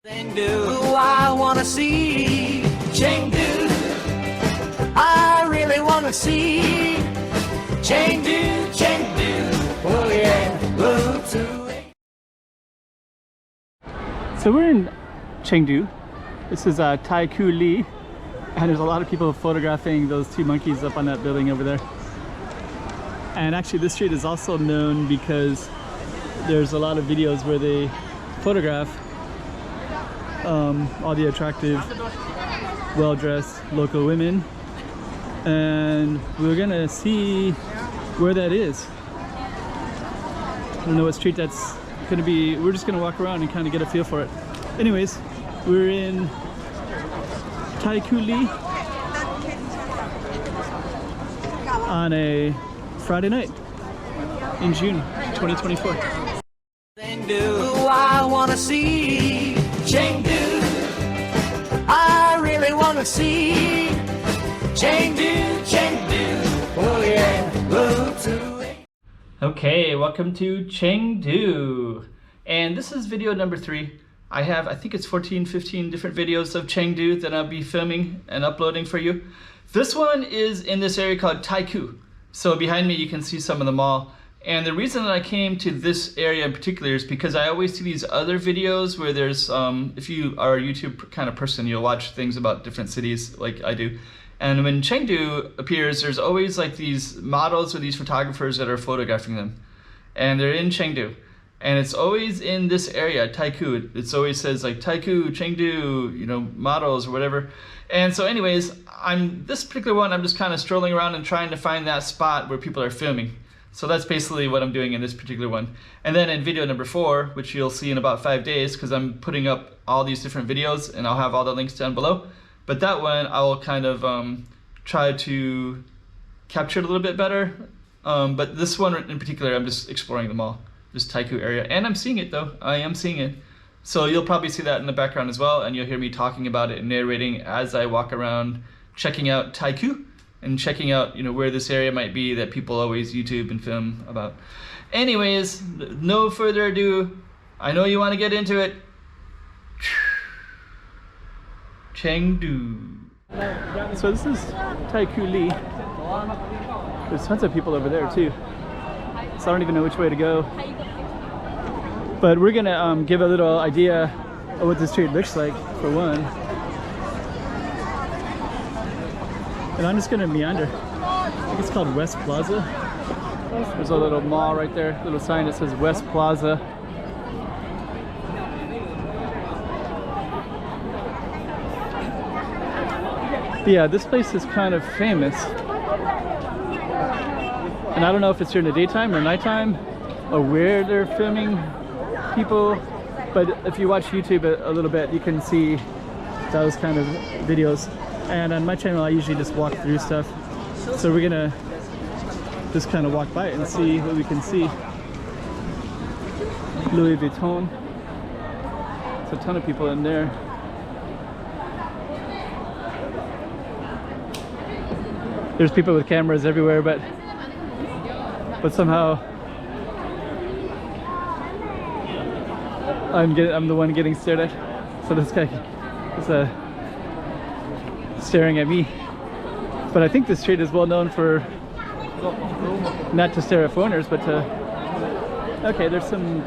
Chengdu, I wanna see Chengdu. I really wanna see Chengdu, Chengdu. Oh yeah, oh to. So we're in Chengdu. This is Taikoo Li, and there's a lot of people photographing those two monkeys up on that building over there. And actually this street is also known because there's a lot of videos where they photograph all the attractive, well-dressed local women, and we're gonna see where that is. I don't know what street that's gonna be. We're just gonna walk around and kind of get a feel for it. Anyways, we're in Taikoo Li on a Friday night in June 2024. Chengdu, I wanna see Chengdu. I really wanna see Chengdu, Chengdu. Oh yeah, oh to. Okay, welcome to Chengdu, and this is video number 3. I think it's 15 different videos of Chengdu that I'll be filming and uploading for you. This one is in this area called Taikoo. So behind me you can see some of the mall. And the reason that I came to this area in particular is because I always see these other videos where there's, if you are a YouTube kind of person, you'll watch things about different cities like I do. And when Chengdu appears, there's always like these models or these photographers that are photographing them. And they're in Chengdu. And it's always in this area, Taikoo. It always says like Taikoo, Chengdu, you know, models or whatever. And so anyways, this particular one, I'm just kind of strolling around and trying to find that spot where people are filming. So that's basically what I'm doing in this particular one. And then in video number 4, which you'll see in about 5 days, because I'm putting up all these different videos and I'll have all the links down below. But that one, I'll kind of try to capture it a little bit better. But this one in particular, I'm just exploring them all. This Taikoo area, and I'm seeing it though. I am seeing it, so you'll probably see that in the background as well, and you'll hear me talking about it and narrating as I walk around, checking out Taikoo and checking out, you know, where this area might be that people always YouTube and film about. Anyways, no further ado. I know you want to get into it. Chengdu. So this is Taikoo Li. There's tons of people over there too. So I don't even know which way to go. But we're gonna give a little idea of what the street looks like for one. And I'm just gonna meander. I think it's called West Plaza. There's a little mall right there, little sign that says West Plaza. But yeah, this place is kind of famous. And I don't know if it's during the daytime or nighttime or where they're filming people, but if you watch YouTube a little bit, you can see those kind of videos. And on my channel, I usually just walk through stuff. So we're gonna just kind of walk by it and see what we can see. Louis Vuitton. There's a ton of people in there. There's people with cameras everywhere, but somehow I'm the one getting stared at. So this guy is staring at me. But I think this street is well known for not to stare at foreigners, but to... Okay, there's some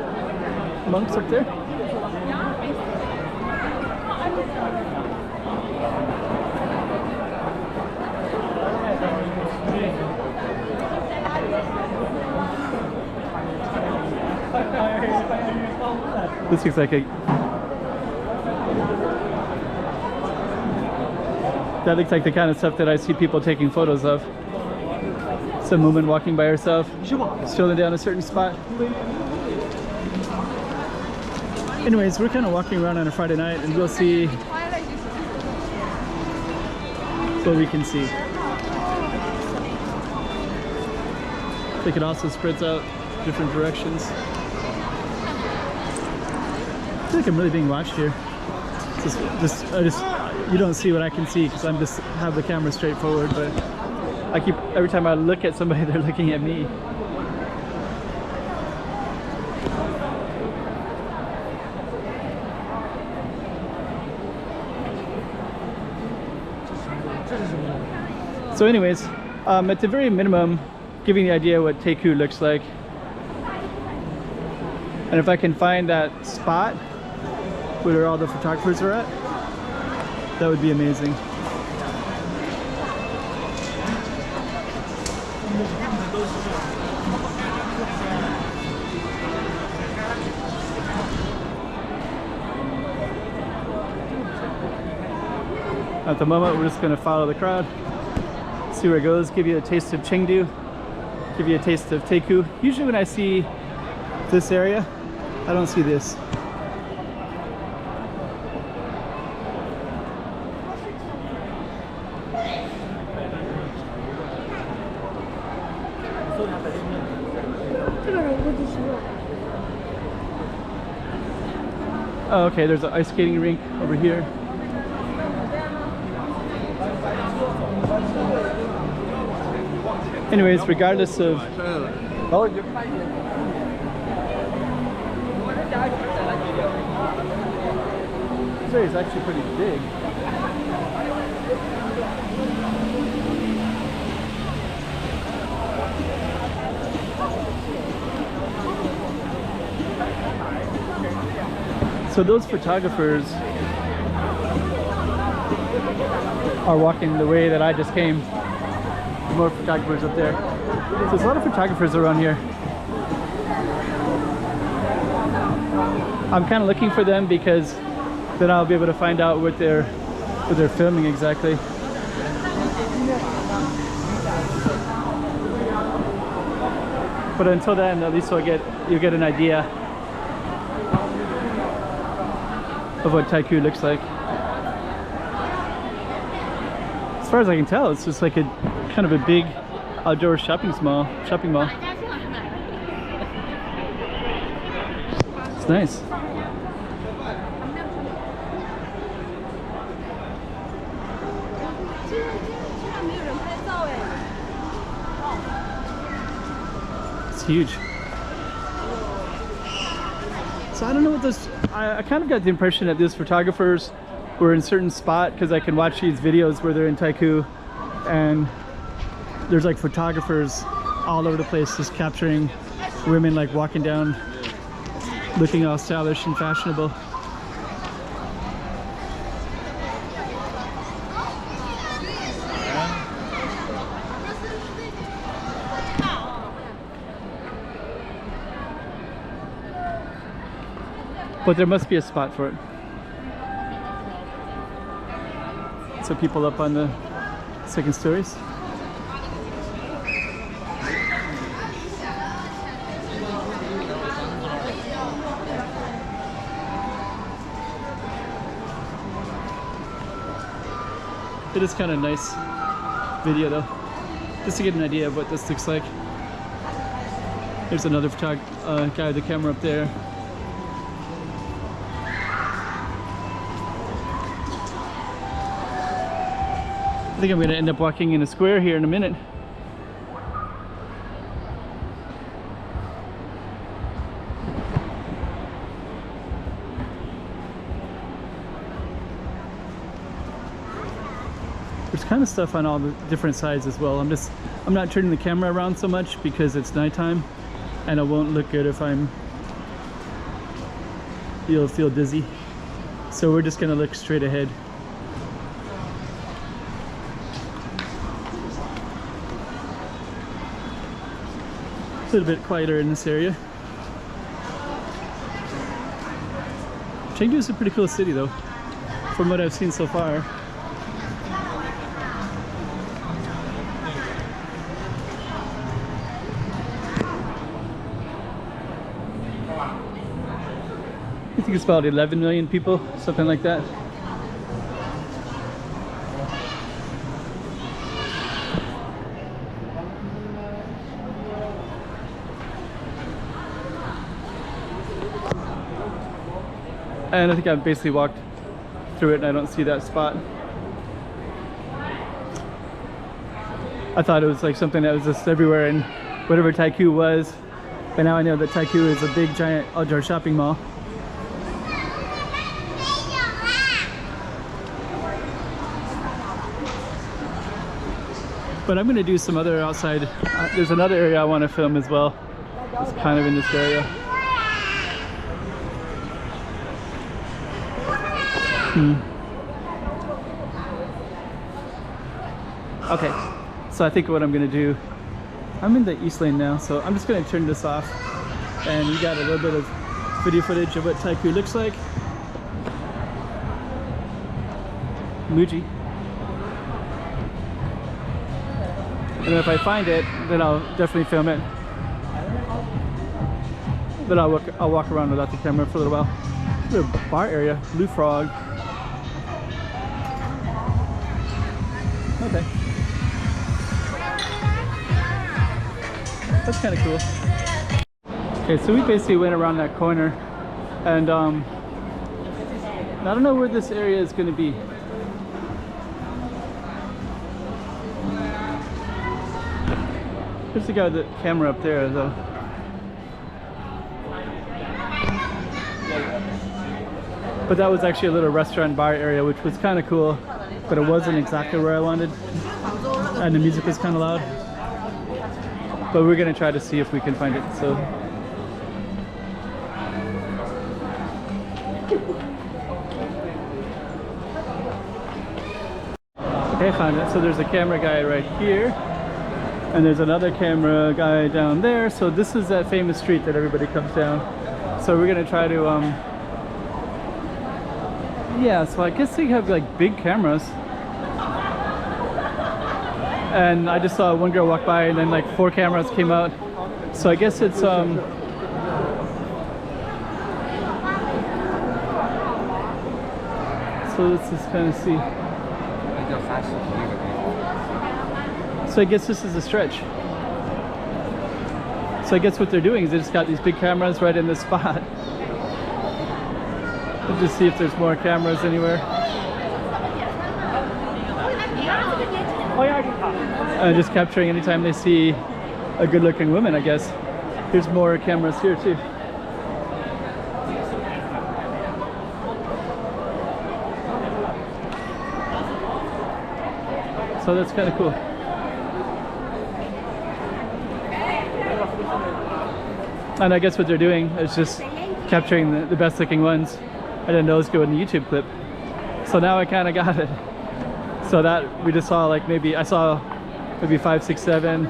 monks up there. This looks like that looks like the kind of stuff that I see people taking photos of. Some woman walking by herself, strolling down a certain spot. Anyways, we're kind of walking around on a Friday night, and we'll see what we can see. I think it also spreads out different directions. I feel like I'm really being watched here. You don't see what I can see because I'm just have the camera straight forward, but every time I look at somebody, they're looking at me. So anyways, at the very minimum, giving the idea what Taikoo looks like. And if I can find that spot where all the photographers are at, that would be amazing. At the moment, we're just going to follow the crowd, see where it goes, give you a taste of Chengdu, give you a taste of Taikoo. Usually when I see this area, I don't see this. Oh, okay, there's an ice skating rink over here. Anyways, regardless of this area is actually pretty big. So those photographers are walking the way that I just came. More photographers up there. So there's a lot of photographers around here. I'm kind of looking for them because then I'll be able to find out what they're filming exactly. But until then, at least you'll get an idea of what Taikoo looks like. As far as I can tell, it's just like a kind of a big outdoor shopping mall. It's nice. It's huge. So I don't know what this, I kind of got the impression that these photographers were in a certain spot because I can watch these videos where they're in Taikoo and there's like photographers all over the place just capturing women like walking down looking all stylish and fashionable. But there must be a spot for it. So people up on the second stories. It is kind of nice video though, just to get an idea of what this looks like. There's another guy with the camera up there. I think I'm going to end up walking in a square here in a minute. There's kind of stuff on all the different sides as well. I'm not turning the camera around so much because it's nighttime and it won't look good if you'll feel dizzy. So we're just going to look straight ahead. A little bit quieter in this area. Chengdu is a pretty cool city though, from what I've seen so far. I think it's about 11 million people, something like that. And I think I've basically walked through it and I don't see that spot. I thought it was like something that was just everywhere in whatever Taikoo was. But now I know that Taikoo is a big giant outdoor shopping mall. But I'm gonna do some other outside. There's another area I want to film as well. It's kind of in this area. Okay, so I think what I'm gonna do, I'm in the east lane now, so I'm just gonna turn this off, and we got a little bit of video footage of what Taikoo looks like. Muji. And if I find it, then I'll definitely film it. Then I'll walk around without the camera for a little while. Little bar area, Blue Frog. Okay. That's kind of cool. Okay, so we basically went around that corner, and I don't know where this area is going to be. There's the guy with the camera up there, though. But that was actually a little restaurant bar area, which was kind of cool, but it wasn't exactly where I wanted, and the music was kind of loud. But we're gonna try to see if we can find it. So okay, found it. So there's a camera guy right here, and there's another camera guy down there. So this is that famous street that everybody comes down. So we're gonna try to yeah, so I guess they have like big cameras. And I just saw one girl walk by, and then like 4 cameras came out. So I guess it's so let's just kind of see. So I guess this is a stretch. So I guess what they're doing is they just got these big cameras right in this spot. Let's just see if there's more cameras anywhere. Just capturing anytime they see a good-looking woman, I guess. Here's more cameras here too. So that's kind of cool. And I guess what they're doing is just capturing the best-looking ones, and then those go in the YouTube clip. So now I kind of got it. So that we just saw, like I saw maybe 5, 6, 7.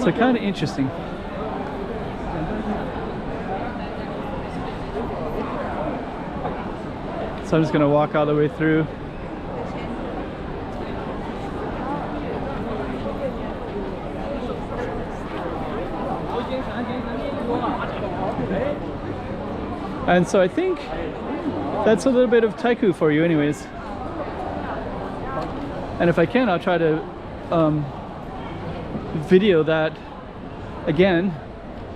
So kind of interesting. So I'm just gonna walk all the way through. And so I think that's a little bit of Taikoo for you anyways. And if I can, I'll try to video that again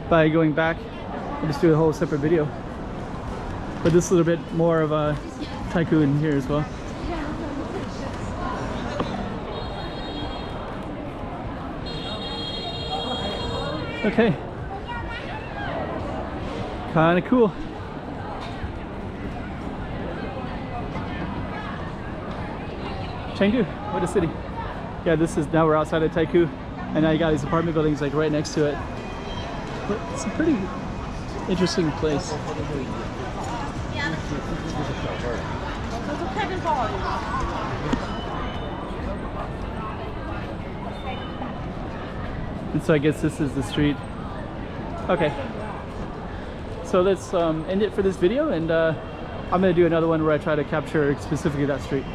by going back and just do a whole separate video. But this is a little bit more of a Taikoo in here as well. Okay. Kind of cool. Chengdu, what a city. Yeah, this is, now we're outside of Taikoo, and now you got these apartment buildings like right next to it. But it's a pretty interesting place. And so I guess this is the street. Okay. So let's end it for this video, and I'm going to do another one where I try to capture specifically that street.